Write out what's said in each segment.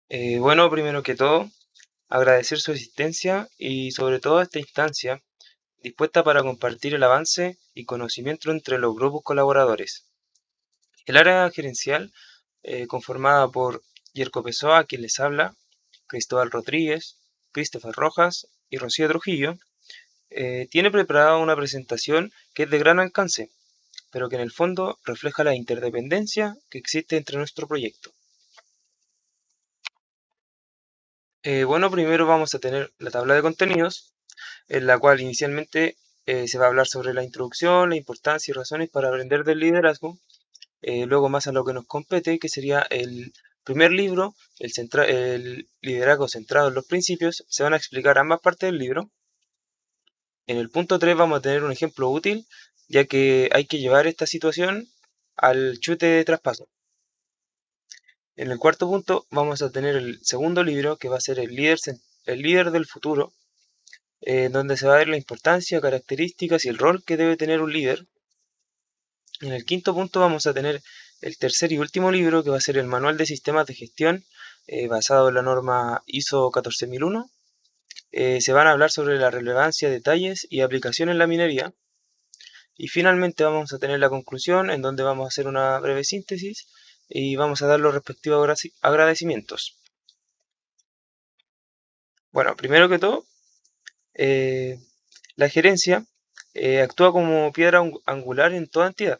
Bueno, primero que todo, agradecer su asistencia y sobre todo esta instancia dispuesta para compartir el avance y conocimiento entre los grupos colaboradores. El área gerencial, conformada por Yerko Pessoa, quien les habla, Cristóbal Rodríguez, Christopher Rojas y Rocío Trujillo, tiene preparada una presentación que es de gran alcance, pero que en el fondo refleja la interdependencia que existe entre nuestro proyecto. Bueno, primero vamos a tener la tabla de contenidos, en la cual inicialmente se va a hablar sobre la introducción, la importancia y razones para aprender del liderazgo. Luego más a lo que nos compete, que sería el primer libro, el liderazgo centrado en los principios. Se van a explicar ambas partes del libro. En el punto 3 vamos a tener un ejemplo útil, ya que hay que llevar esta situación al chute de traspaso. En el cuarto punto vamos a tener el segundo libro, que va a ser el líder del futuro, donde se va a ver la importancia, características y el rol que debe tener un líder. En el quinto punto vamos a tener el tercer y último libro, que va a ser el Manual de Sistemas de Gestión, basado en la norma ISO 14001. Se van a hablar sobre la relevancia, detalles y aplicación en la minería. Y finalmente vamos a tener la conclusión, en donde vamos a hacer una breve síntesis y vamos a dar los respectivos agradecimientos. Bueno, primero que todo, eh, la gerencia actúa como piedra angular en toda entidad.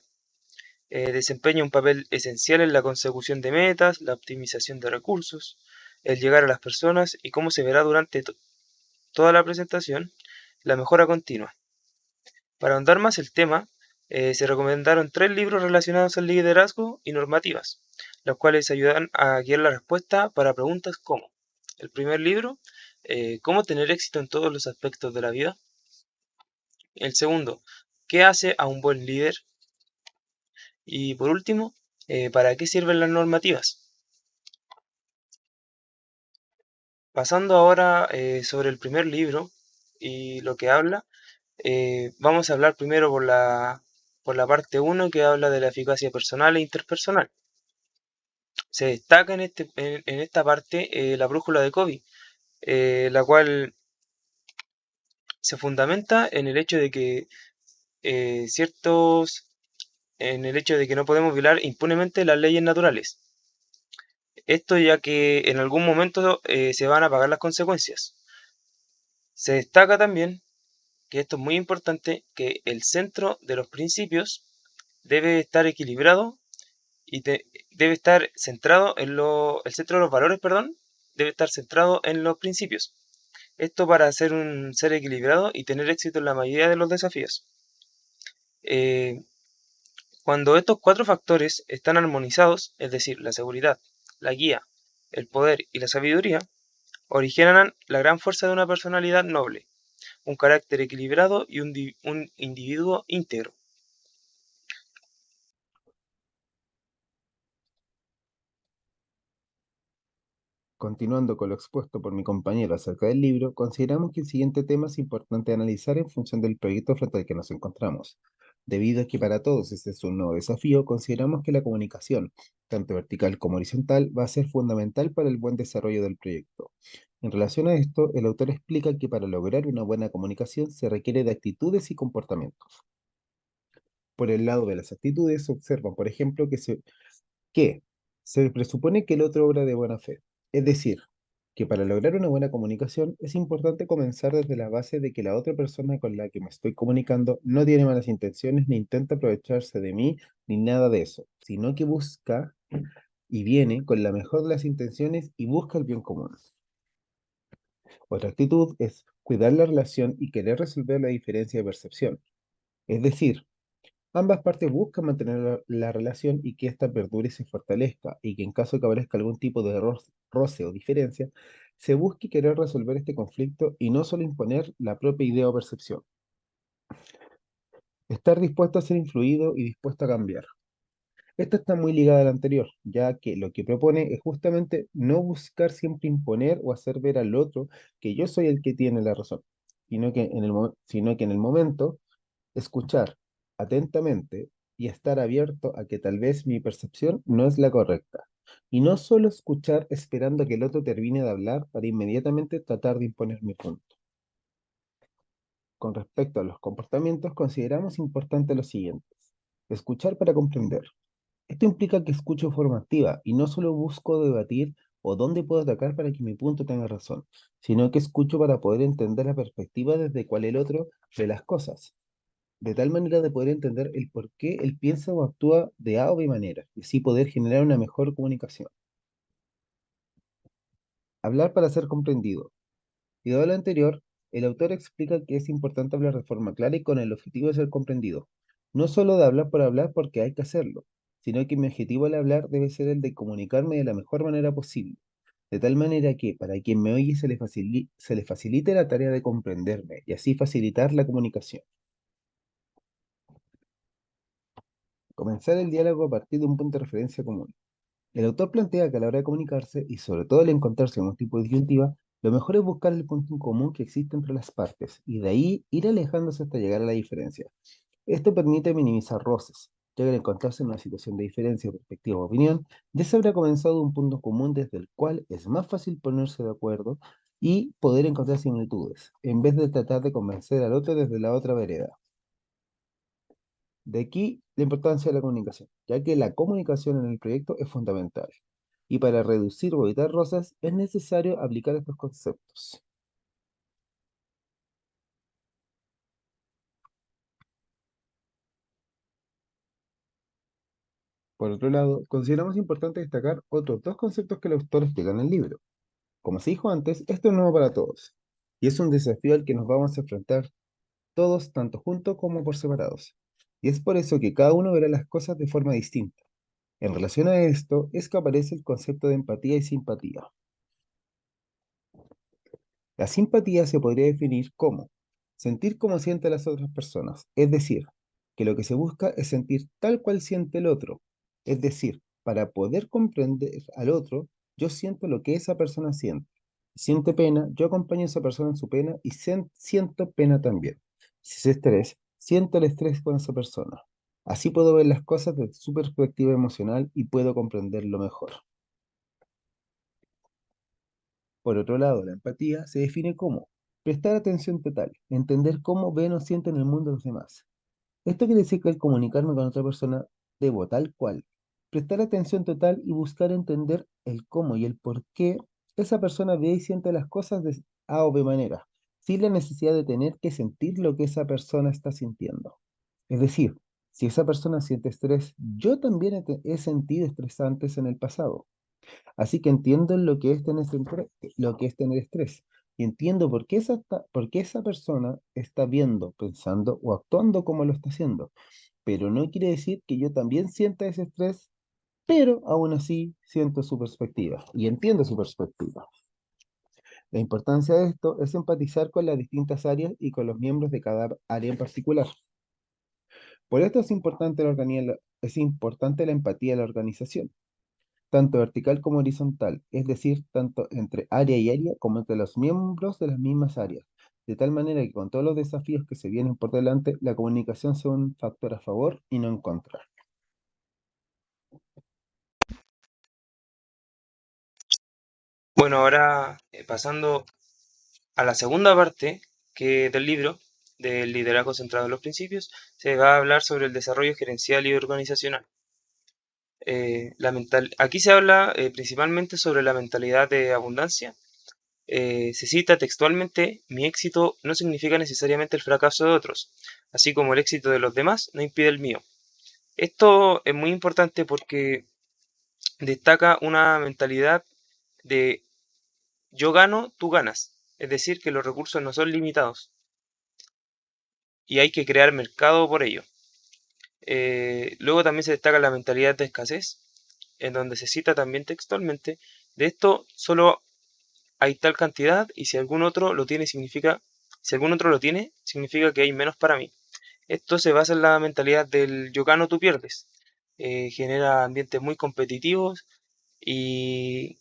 Desempeña un papel esencial en la consecución de metas, la optimización de recursos, el llegar a las personas y, como se verá durante toda la presentación, la mejora continua. Para ahondar más el tema, se recomendaron 3 libros relacionados al liderazgo y normativas, los cuales ayudan a guiar la respuesta para preguntas como: el primer libro, ¿cómo tener éxito en todos los aspectos de la vida? El segundo, ¿qué hace a un buen líder? Y por último, ¿para qué sirven las normativas? Pasando ahora sobre el primer libro y lo que habla, vamos a hablar primero por la parte uno, que habla de la eficacia personal e interpersonal. Se destaca en esta parte la brújula de Covey, la cual se fundamenta en el hecho de que en el hecho de que no podemos violar impunemente las leyes naturales. Esto ya que en algún momento se van a pagar las consecuencias. Se destaca también, que esto es muy importante, que el centro de los principios debe estar equilibrado y debe estar centrado el centro de los valores, perdón, debe estar centrado en los principios. Esto para ser un ser equilibrado y tener éxito en la mayoría de los desafíos. Eh, Cuando estos 4 factores están armonizados, es decir, la seguridad, la guía, el poder y la sabiduría, originan la gran fuerza de una personalidad noble, un carácter equilibrado y un individuo íntegro. Continuando con lo expuesto por mi compañero acerca del libro, consideramos que el siguiente tema es importante analizar en función del proyecto frente al que nos encontramos. Debido a que para todos este es un nuevo desafío, consideramos que la comunicación, tanto vertical como horizontal, va a ser fundamental para el buen desarrollo del proyecto. En relación a esto, el autor explica que para lograr una buena comunicación se requiere de actitudes y comportamientos. Por el lado de las actitudes, se observa, por ejemplo, que se presupone que el otro obra de buena fe. Es decir, que para lograr una buena comunicación es importante comenzar desde la base de que la otra persona con la que me estoy comunicando no tiene malas intenciones ni intenta aprovecharse de mí ni nada de eso, sino que busca y viene con la mejor de las intenciones y busca el bien común. Otra actitud es cuidar la relación y querer resolver la diferencia de percepción. Es decir, ambas partes buscan mantener la relación y que ésta perdure y se fortalezca, y que en caso de que aparezca algún tipo de roce o diferencia, se busque querer resolver este conflicto y no solo imponer la propia idea o percepción. Estar dispuesto a ser influido y dispuesto a cambiar. Esta está muy ligada a la anterior, ya que lo que propone es justamente no buscar siempre imponer o hacer ver al otro que yo soy el que tiene la razón, sino que en el momento escuchar atentamente y estar abierto a que tal vez mi percepción no es la correcta. Y no solo escuchar esperando a que el otro termine de hablar para inmediatamente tratar de imponer mi punto. Con respecto a los comportamientos, consideramos importante lo siguiente. Escuchar para comprender. Esto implica que escucho de forma activa y no solo busco debatir o dónde puedo atacar para que mi punto tenga razón, sino que escucho para poder entender la perspectiva desde cual el otro ve las cosas, de tal manera de poder entender el por qué él piensa o actúa de A o B manera, y así poder generar una mejor comunicación. Hablar para ser comprendido. Y dado lo anterior, el autor explica que es importante hablar de forma clara y con el objetivo de ser comprendido. No solo de hablar por hablar porque hay que hacerlo, sino que mi objetivo al hablar debe ser el de comunicarme de la mejor manera posible, de tal manera que para quien me oye se le facilite la tarea de comprenderme y así facilitar la comunicación. Comenzar el diálogo a partir de un punto de referencia común. El autor plantea que a la hora de comunicarse, y sobre todo al encontrarse en un tipo de disyuntiva, lo mejor es buscar el punto en común que existe entre las partes, y de ahí ir alejándose hasta llegar a la diferencia. Esto permite minimizar roces, ya que al encontrarse en una situación de diferencia, perspectiva o opinión, ya se habrá comenzado un punto común desde el cual es más fácil ponerse de acuerdo y poder encontrar similitudes, en vez de tratar de convencer al otro desde la otra vereda. De aquí la importancia de la comunicación, ya que la comunicación en el proyecto es fundamental. Y para reducir o evitar roces es necesario aplicar estos conceptos. Por otro lado, consideramos importante destacar otros dos conceptos que el autor explica en el libro. Como se dijo antes, esto es nuevo para todos, y es un desafío al que nos vamos a enfrentar todos, tanto juntos como por separados. Y es por eso que cada uno verá las cosas de forma distinta. En relación a esto, es que aparece el concepto de empatía y simpatía. La simpatía se podría definir como sentir como sienten las otras personas, es decir, que lo que se busca es sentir tal cual siente el otro. Es decir, para poder comprender al otro, yo siento lo que esa persona siente. Siente pena, yo acompaño a esa persona en su pena y siento pena también. Si es estrés, siento el estrés con esa persona. Así puedo ver las cosas desde su perspectiva emocional y puedo comprenderlo mejor. Por otro lado, la empatía se define como prestar atención total, entender cómo ven o sienten el mundo de los demás. Esto quiere decir que al comunicarme con otra persona, debo tal cual prestar atención total y buscar entender el cómo y el por qué esa persona ve y siente las cosas de A o B manera, sin la necesidad de tener que sentir lo que esa persona está sintiendo. Es decir, si esa persona siente estrés, yo también he sentido estrés antes en el pasado. Así que entiendo lo que es tener estrés. Y entiendo por qué esa persona está viendo, pensando o actuando como lo está haciendo. Pero no quiere decir que yo también sienta ese estrés, pero aún así siento su perspectiva y entiendo su perspectiva. La importancia de esto es empatizar con las distintas áreas y con los miembros de cada área en particular. Por esto es importante la empatía de la organización tanto vertical como horizontal, es decir, tanto entre área y área como entre los miembros de las mismas áreas, de tal manera que con todos los desafíos que se vienen por delante, la comunicación sea un factor a favor y no en contra. Bueno, ahora pasando a la segunda parte del libro, del liderazgo centrado en los principios, se va a hablar sobre el desarrollo gerencial y organizacional. Aquí se habla principalmente sobre la mentalidad de abundancia. Se cita textualmente, mi éxito no significa necesariamente el fracaso de otros, así como el éxito de los demás no impide el mío. Esto es muy importante porque destaca una mentalidad de yo gano, tú ganas, es decir, que los recursos no son limitados y hay que crear mercado por ello. Luego también se destaca la mentalidad de escasez, en donde se cita también textualmente, de esto solo hay tal cantidad y si algún otro lo tiene, significa que hay menos para mí. Esto se basa en la mentalidad del yo gano, tú pierdes. Genera ambientes muy competitivos y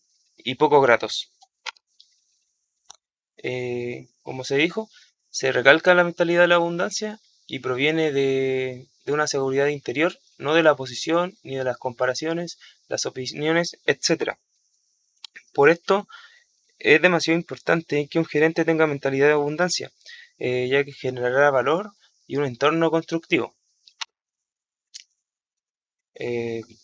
poco gratos. Como se dijo, se recalca la mentalidad de la abundancia y proviene de una seguridad interior no de la posición, ni de las comparaciones, las opiniones, etc. Por esto, es demasiado importante que un gerente tenga mentalidad de abundancia, ya que generará valor y un entorno constructivo.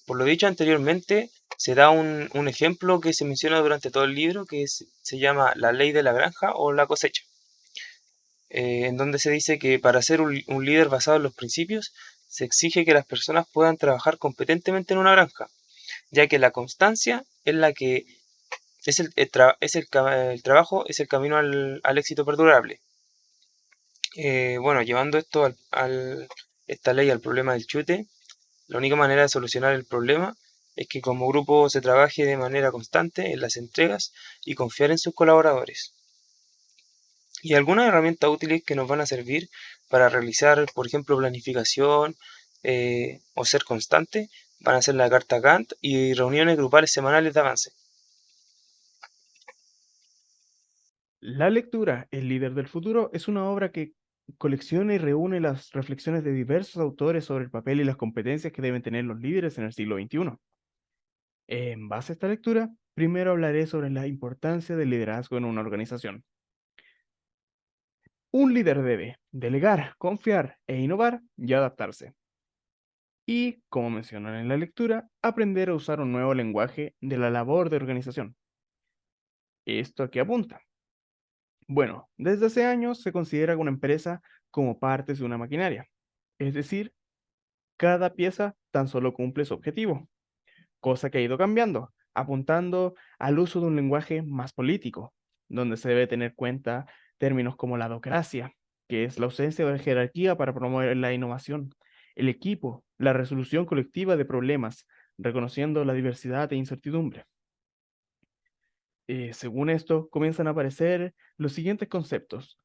Por lo dicho anteriormente, se da un ejemplo que se menciona durante todo el libro que se llama la ley de la granja o la cosecha, en donde se dice que para ser un líder basado en los principios, se exige que las personas puedan trabajar competentemente en una granja, ya que la constancia es la que es el trabajo es el camino al éxito perdurable. Bueno, llevando esto esta ley al problema del chute, la única manera de solucionar el problema es que como grupo se trabaje de manera constante en las entregas y confiar en sus colaboradores. Y algunas herramientas útiles que nos van a servir para realizar, por ejemplo, planificación o ser constante, van a ser la carta Gantt y reuniones grupales semanales de avance. La lectura El líder del futuro es una obra que colecciona y reúne las reflexiones de diversos autores sobre el papel y las competencias que deben tener los líderes en el siglo XXI. En base a esta lectura, primero hablaré sobre la importancia del liderazgo en una organización. Un líder debe delegar, confiar e innovar y adaptarse. Y, como mencionan en la lectura, aprender a usar un nuevo lenguaje de la labor de organización. ¿Esto a qué apunta? Bueno, desde hace años se considera una empresa como partes de una maquinaria, es decir, cada pieza tan solo cumple su objetivo, cosa que ha ido cambiando, apuntando al uso de un lenguaje más político, donde se debe tener cuenta términos como la docracia, que es la ausencia de jerarquía para promover la innovación, el equipo, la resolución colectiva de problemas, reconociendo la diversidad e incertidumbre. Según esto, comienzan a aparecer los siguientes conceptos,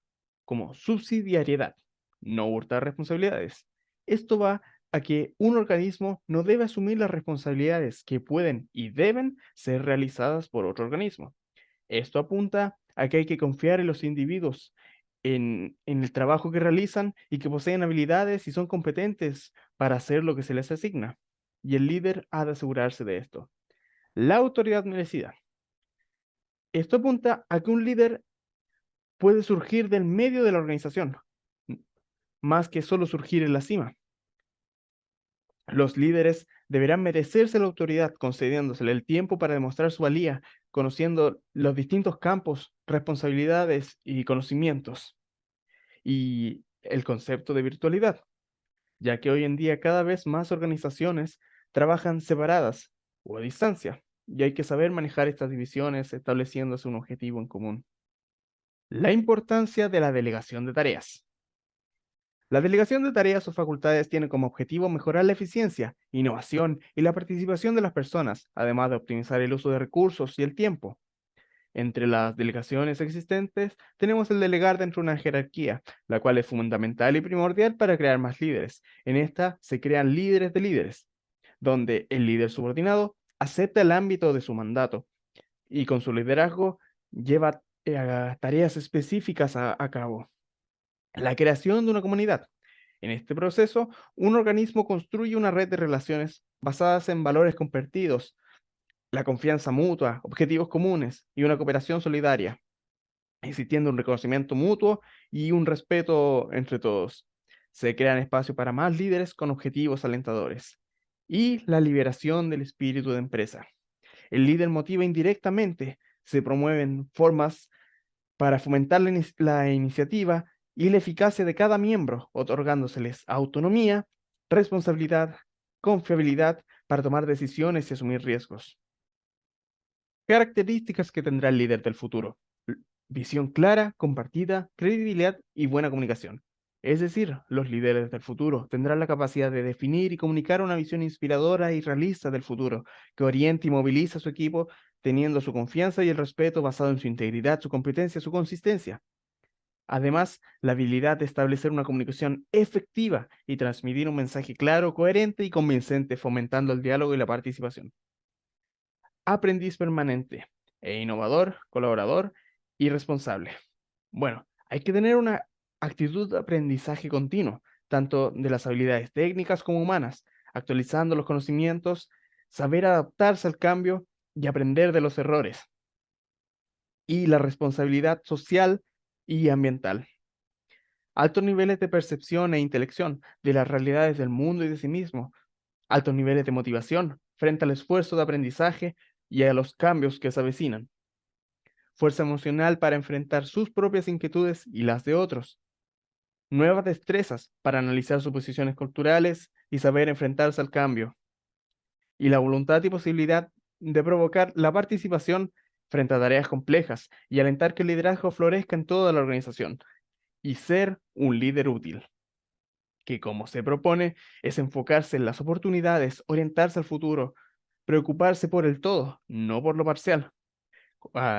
como subsidiariedad, no hurtar responsabilidades. Esto va a que un organismo no debe asumir las responsabilidades que pueden y deben ser realizadas por otro organismo. Esto apunta a que hay que confiar en los individuos, en el trabajo que realizan y que poseen habilidades y son competentes para hacer lo que se les asigna. Y el líder ha de asegurarse de esto. La autoridad merecida. Esto apunta a que un líder puede surgir del medio de la organización, más que solo surgir en la cima. Los líderes deberán merecerse la autoridad, concediéndosele el tiempo para demostrar su valía, conociendo los distintos campos, responsabilidades y conocimientos. Y el concepto de virtualidad, ya que hoy en día cada vez más organizaciones trabajan separadas o a distancia, y hay que saber manejar estas divisiones estableciéndose un objetivo en común. La importancia de la delegación de tareas. La delegación de tareas o facultades tiene como objetivo mejorar la eficiencia, innovación y la participación de las personas, además de optimizar el uso de recursos y el tiempo. Entre las delegaciones existentes, tenemos el delegar dentro de una jerarquía, la cual es fundamental y primordial para crear más líderes. En esta se crean líderes de líderes, donde el líder subordinado acepta el ámbito de su mandato y con su liderazgo lleva tareas específicas a cabo. La creación de una comunidad. En este proceso, un organismo construye una red de relaciones basadas en valores compartidos, la confianza mutua, objetivos comunes y una cooperación solidaria, existiendo un reconocimiento mutuo y un respeto entre todos. Se crean espacios para más líderes con objetivos alentadores. Y la liberación del espíritu de empresa. El líder motiva indirectamente, se promueven formas para fomentar la iniciativa y la eficacia de cada miembro, otorgándoseles autonomía, responsabilidad, confiabilidad para tomar decisiones y asumir riesgos. Características que tendrá el líder del futuro. Visión clara, compartida, credibilidad y buena comunicación. Es decir, los líderes del futuro tendrán la capacidad de definir y comunicar una visión inspiradora y realista del futuro, que oriente y moviliza a su equipo teniendo su confianza y el respeto basado en su integridad, su competencia, su consistencia. Además, la habilidad de establecer una comunicación efectiva y transmitir un mensaje claro, coherente y convincente, fomentando el diálogo y la participación. Aprendiz permanente e innovador, colaborador y responsable. Bueno, hay que tener una actitud de aprendizaje continuo, tanto de las habilidades técnicas como humanas, actualizando los conocimientos, saber adaptarse al cambio y aprender de los errores. Y la responsabilidad social y ambiental. Altos niveles de percepción e intelección de las realidades del mundo y de sí mismo. Altos niveles de motivación frente al esfuerzo de aprendizaje y a los cambios que se avecinan. Fuerza emocional para enfrentar sus propias inquietudes y las de otros. Nuevas destrezas para analizar suposiciones culturales y saber enfrentarse al cambio. Y la voluntad y posibilidad de provocar la participación frente a tareas complejas y alentar que el liderazgo florezca en toda la organización y ser un líder útil, que como se propone es enfocarse en las oportunidades, orientarse al futuro, preocuparse por el todo, no por lo parcial.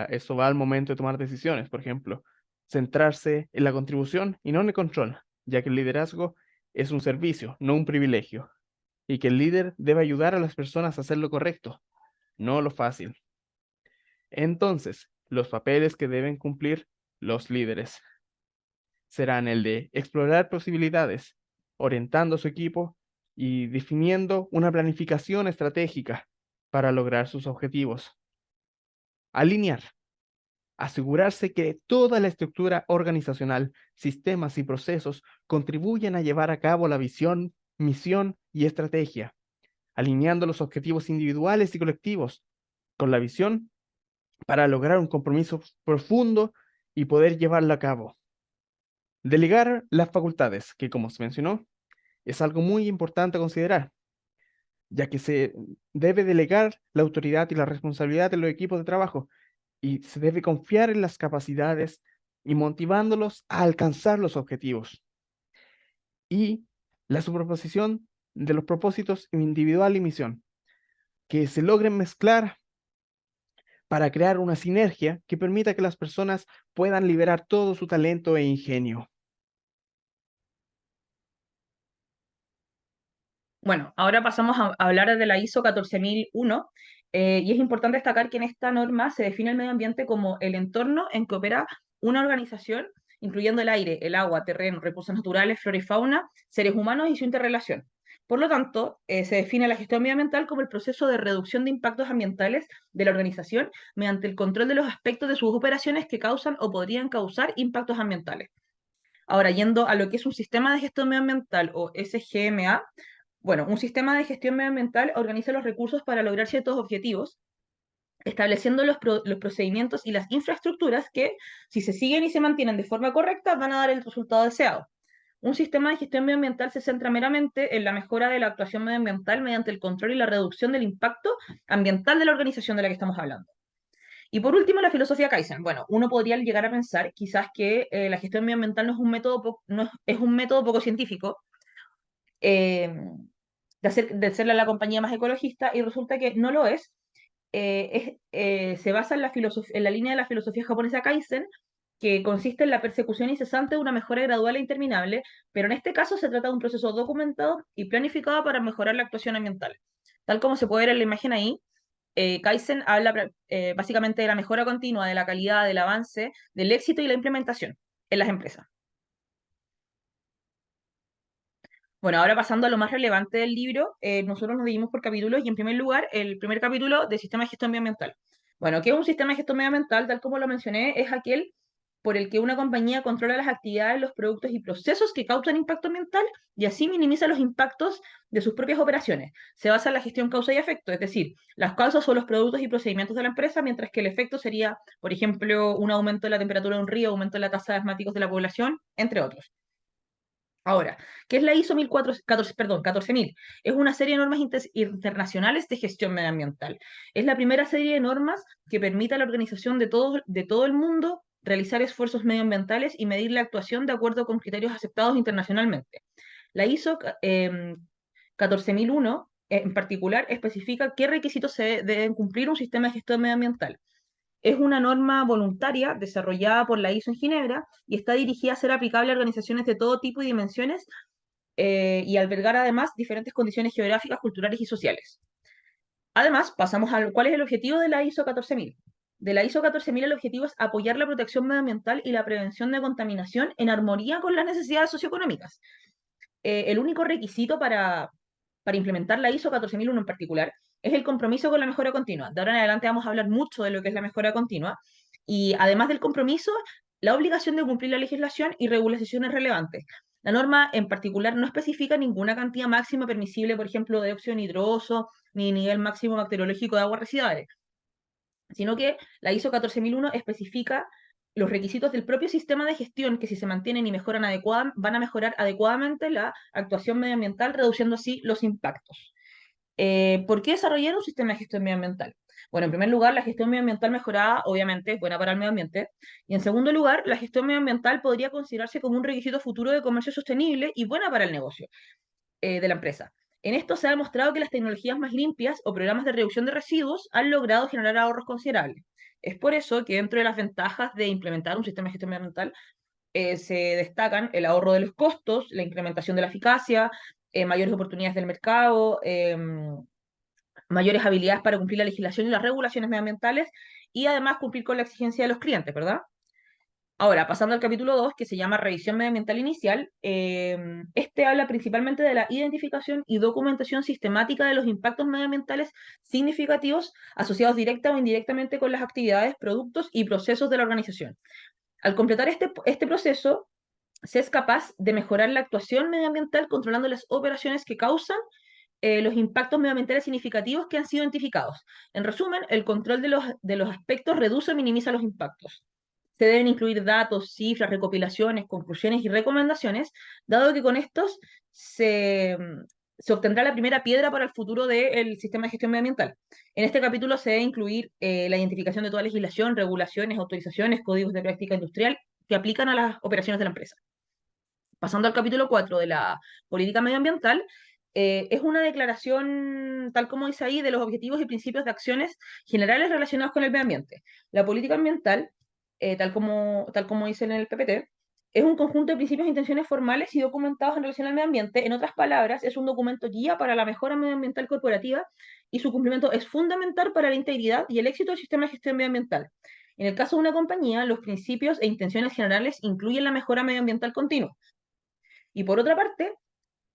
Eso va al momento de tomar decisiones, por ejemplo, centrarse en la contribución y no en el control, ya que el liderazgo es un servicio, no un privilegio, y que el líder debe ayudar a las personas a hacer lo correcto, no lo fácil. Entonces, los papeles que deben cumplir los líderes serán el de explorar posibilidades, orientando a su equipo y definiendo una planificación estratégica para lograr sus objetivos. Alinear, asegurarse que toda la estructura organizacional, sistemas y procesos contribuyen a llevar a cabo la visión, misión y estrategia, alineando los objetivos individuales y colectivos con la visión para lograr un compromiso profundo y poder llevarlo a cabo. Delegar las facultades, que como se mencionó, es algo muy importante a considerar, ya que se debe delegar la autoridad y la responsabilidad de los equipos de trabajo y se debe confiar en las capacidades y motivándolos a alcanzar los objetivos. Y la superposición de los propósitos individual y misión, que se logren mezclar para crear una sinergia que permita que las personas puedan liberar todo su talento e ingenio. Bueno, ahora pasamos a hablar de la ISO 14001, y es importante destacar que en esta norma se define el medio ambiente como el entorno en que opera una organización, incluyendo el aire, el agua, terreno, recursos naturales, flora y fauna, seres humanos y su interrelación. Por lo tanto, se define la gestión medioambiental como el proceso de reducción de impactos ambientales de la organización mediante el control de los aspectos de sus operaciones que causan o podrían causar impactos ambientales. Ahora, yendo a lo que es un sistema de gestión medioambiental o SGMA, bueno, un sistema de gestión medioambiental organiza los recursos para lograr ciertos objetivos, estableciendo los procedimientos y las infraestructuras que, si se siguen y se mantienen de forma correcta, van a dar el resultado deseado. Un sistema de gestión medioambiental se centra meramente en la mejora de la actuación medioambiental mediante el control y la reducción del impacto ambiental de la organización de la que estamos hablando. Y por último, la filosofía Kaizen. Bueno, uno podría llegar a pensar quizás que la gestión medioambiental no es un método, es un método poco científico, eh, de ser la compañía más ecologista, y resulta que no lo es. Se basa en en la línea de la filosofía japonesa Kaizen, que consiste en la persecución incesante de una mejora gradual e interminable, pero en este caso se trata de un proceso documentado y planificado para mejorar la actuación ambiental. Tal como se puede ver en la imagen ahí, Kaizen habla básicamente de la mejora continua, de la calidad, del avance, del éxito y la implementación en las empresas. Bueno, ahora pasando a lo más relevante del libro, nosotros nos dividimos por capítulos y en primer lugar, el primer capítulo de Sistema de Gestión Medioambiental. Bueno, ¿qué es un sistema de gestión medioambiental? Tal como lo mencioné, es aquel por el que una compañía controla las actividades, los productos y procesos que causan impacto ambiental y así minimiza los impactos de sus propias operaciones. Se basa en la gestión causa y efecto, es decir, las causas son los productos y procedimientos de la empresa, mientras que el efecto sería, por ejemplo, un aumento de la temperatura de un río, aumento de la tasa de asmáticos de la población, entre otros. Ahora, ¿qué es la ISO 14000? Es una serie de normas internacionales de gestión medioambiental. Es la primera serie de normas que permite a la organización de todo el mundo realizar esfuerzos medioambientales y medir la actuación de acuerdo con criterios aceptados internacionalmente. La ISO 14001, en particular, especifica qué requisitos se deben cumplir un sistema de gestión medioambiental. Es una norma voluntaria desarrollada por la ISO en Ginebra y está dirigida a ser aplicable a organizaciones de todo tipo y dimensiones, y albergar además diferentes condiciones geográficas, culturales y sociales. Además, pasamos a cuál es el objetivo de la ISO 14000. De la ISO 14000 el objetivo es apoyar la protección medioambiental y la prevención de contaminación en armonía con las necesidades socioeconómicas. El único requisito para para implementar la ISO 14001 en particular es el compromiso con la mejora continua. De ahora en adelante vamos a hablar mucho de lo que es la mejora continua y además del compromiso, la obligación de cumplir la legislación y regulaciones relevantes. La norma en particular no especifica ninguna cantidad máxima permisible, por ejemplo, de óxido nitroso ni nivel máximo bacteriológico de aguas residuales, sino que la ISO 14001 especifica los requisitos del propio sistema de gestión que si se mantienen y mejoran van a mejorar adecuadamente la actuación medioambiental, reduciendo así los impactos. ¿Por qué desarrollar un sistema de gestión medioambiental? Bueno, en primer lugar, la gestión medioambiental mejorada obviamente es buena para el medio ambiente. Y en segundo lugar, la gestión medioambiental podría considerarse como un requisito futuro de comercio sostenible y buena para el negocio de la empresa. En esto se ha demostrado que las tecnologías más limpias o programas de reducción de residuos han logrado generar ahorros considerables. Es por eso que dentro de las ventajas de implementar un sistema de gestión medioambiental se destacan el ahorro de los costos, la incrementación de la eficacia, mayores oportunidades del mercado, mayores habilidades para cumplir la legislación y las regulaciones medioambientales y además cumplir con la exigencia de los clientes, ¿verdad? Ahora, pasando al capítulo 2, que se llama Revisión Medioambiental Inicial, este habla principalmente de la identificación y documentación sistemática de los impactos medioambientales significativos asociados directa o indirectamente con las actividades, productos y procesos de la organización. Al completar este proceso, se es capaz de mejorar la actuación medioambiental controlando las operaciones que causan los impactos medioambientales significativos que han sido identificados. En resumen, el control de los aspectos reduce o minimiza los impactos. Se deben incluir datos, cifras, recopilaciones, conclusiones y recomendaciones, dado que con estos se obtendrá la primera piedra para el futuro del sistema de gestión medioambiental. En este capítulo se debe incluir la identificación de toda legislación, regulaciones, autorizaciones, códigos de práctica industrial que aplican a las operaciones de la empresa. Pasando al capítulo 4 de la política medioambiental, es una declaración, tal como dice ahí, de los objetivos y principios de acciones generales relacionados con el medio ambiente. La política ambiental, tal como dice en el PPT, es un conjunto de principios e intenciones formales y documentados en relación al medio ambiente. En otras palabras, es un documento guía para la mejora medioambiental corporativa y su cumplimiento es fundamental para la integridad y el éxito del sistema de gestión medioambiental. En el caso de una compañía, los principios e intenciones generales incluyen la mejora medioambiental continua. Y por otra parte,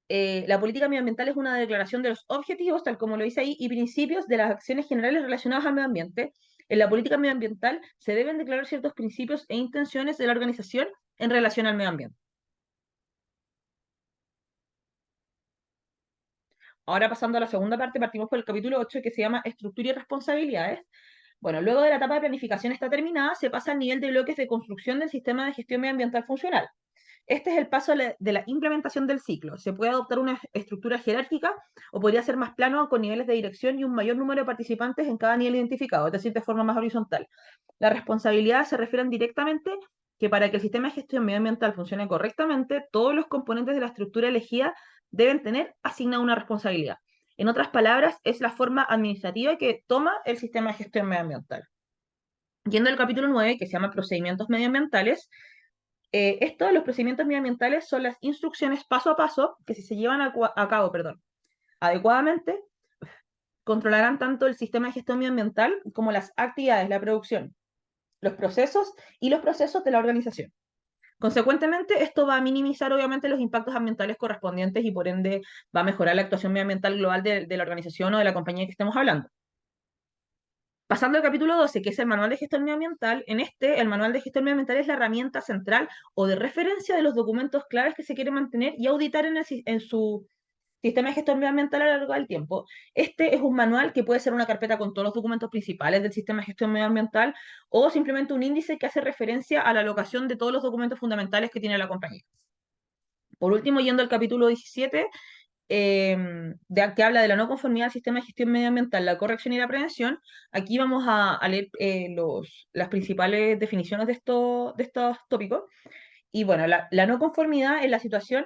la política medioambiental es una declaración de los objetivos, tal como lo dice ahí, y principios de las acciones generales relacionadas al medio ambiente. En la política medioambiental se deben declarar ciertos principios e intenciones de la organización en relación al medio ambiente. Ahora pasando a la segunda parte, partimos por el capítulo 8, que se llama Estructura y responsabilidades. Bueno, luego de la etapa de planificación está terminada, se pasa al nivel de bloques de construcción del sistema de gestión medioambiental funcional. Este es el paso de la implementación del ciclo. Se puede adoptar una estructura jerárquica o podría ser más plano con niveles de dirección y un mayor número de participantes en cada nivel identificado, es decir, de forma más horizontal. Las responsabilidades se refieren directamente que para que el sistema de gestión medioambiental funcione correctamente, todos los componentes de la estructura elegida deben tener asignada una responsabilidad. En otras palabras, es la forma administrativa que toma el sistema de gestión medioambiental. Yendo al capítulo 9, que se llama Procedimientos Medioambientales, estos, los procedimientos medioambientales, son las instrucciones paso a paso que si se llevan a cabo, adecuadamente, controlarán tanto el sistema de gestión medioambiental como las actividades, la producción, los procesos y los procesos de la organización. Consecuentemente, esto va a minimizar obviamente los impactos ambientales correspondientes y por ende va a mejorar la actuación medioambiental global de la organización o de la compañía que estemos hablando. Pasando al capítulo 12, que es el manual de gestión medioambiental, en este, el manual de gestión medioambiental es la herramienta central o de referencia de los documentos claves que se quieren mantener y auditar en su sistema de gestión medioambiental a lo largo del tiempo. Este es un manual que puede ser una carpeta con todos los documentos principales del sistema de gestión medioambiental o simplemente un índice que hace referencia a la alocación de todos los documentos fundamentales que tiene la compañía. Por último, yendo al capítulo 17, que habla de la no conformidad al sistema de gestión medioambiental, la corrección y la prevención. Aquí vamos a leer las principales definiciones de estos tópicos. Y bueno, la no conformidad es la situación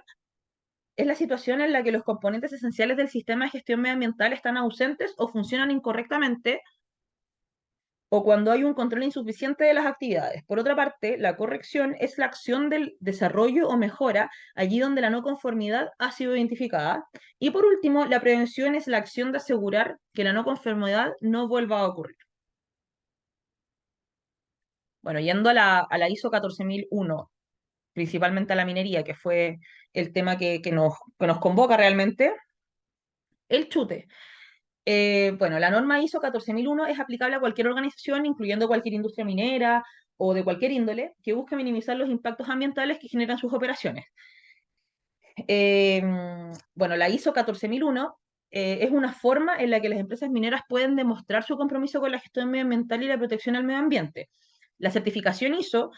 en la que los componentes esenciales del sistema de gestión medioambiental están ausentes o funcionan incorrectamente o cuando hay un control insuficiente de las actividades. Por otra parte, la corrección es la acción del desarrollo o mejora allí donde la no conformidad ha sido identificada. Y por último, la prevención es la acción de asegurar que la no conformidad no vuelva a ocurrir. Bueno, yendo a la ISO 14001, principalmente a la minería, que fue el tema que nos convoca realmente, El chute. Bueno, la norma ISO 14001 es aplicable a cualquier organización, incluyendo cualquier industria minera o de cualquier índole, que busque minimizar los impactos ambientales que generan sus operaciones. Bueno, la ISO 14001 es una forma en la que las empresas mineras pueden demostrar su compromiso con la gestión medioambiental y la protección al medio ambiente. La certificación ISO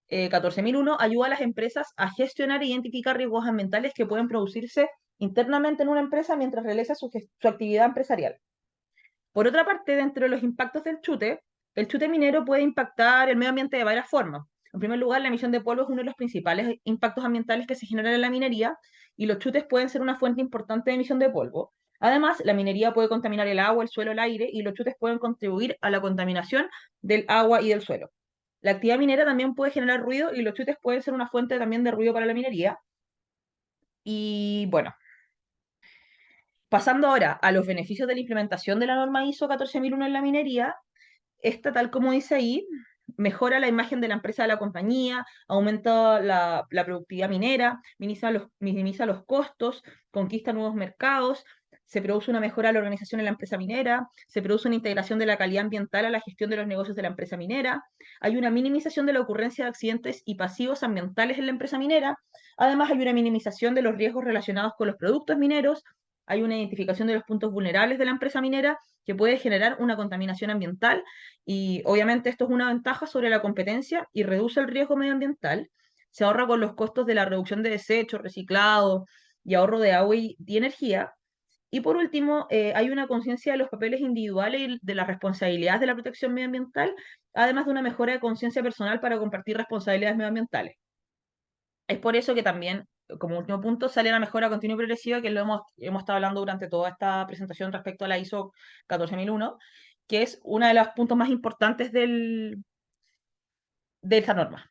14001 ayuda a las empresas a gestionar e identificar riesgos ambientales que pueden producirse internamente en una empresa mientras realiza su actividad empresarial. Por otra parte, dentro de los impactos del chute, el chute minero puede impactar el medio ambiente de varias formas. En primer lugar, la emisión de polvo es uno de los principales impactos ambientales que se generan en la minería y los chutes pueden ser una fuente importante de emisión de polvo. Además, la minería puede contaminar el agua, el suelo, el aire y los chutes pueden contribuir a la contaminación del agua y del suelo. La actividad minera también puede generar ruido y los chutes pueden ser una fuente también de ruido para la minería. Y bueno, pasando ahora a los beneficios de la implementación de la norma ISO 14001 en la minería, esta, tal como dice ahí, mejora la imagen de la empresa de la compañía, aumenta la productividad minera, minimiza los costos, conquista nuevos mercados, se produce una mejora de la organización en la empresa minera, se produce una integración de la calidad ambiental a la gestión de los negocios de la empresa minera, hay una minimización de la ocurrencia de accidentes y pasivos ambientales en la empresa minera, además hay una minimización de los riesgos relacionados con los productos mineros, hay una identificación de los puntos vulnerables de la empresa minera que puede generar una contaminación ambiental y obviamente esto es una ventaja sobre la competencia y reduce el riesgo medioambiental. Se ahorra con los costos de la reducción de desechos, reciclado y ahorro de agua y energía. Y por último, hay una conciencia de los papeles individuales y de las responsabilidades de la protección medioambiental, además de una mejora de conciencia personal para compartir responsabilidades medioambientales. Es por eso que también, como último punto, sale la mejora continua y progresiva, que lo hemos estado hablando durante toda esta presentación respecto a la ISO 14001, que es uno de los puntos más importantes de esta norma.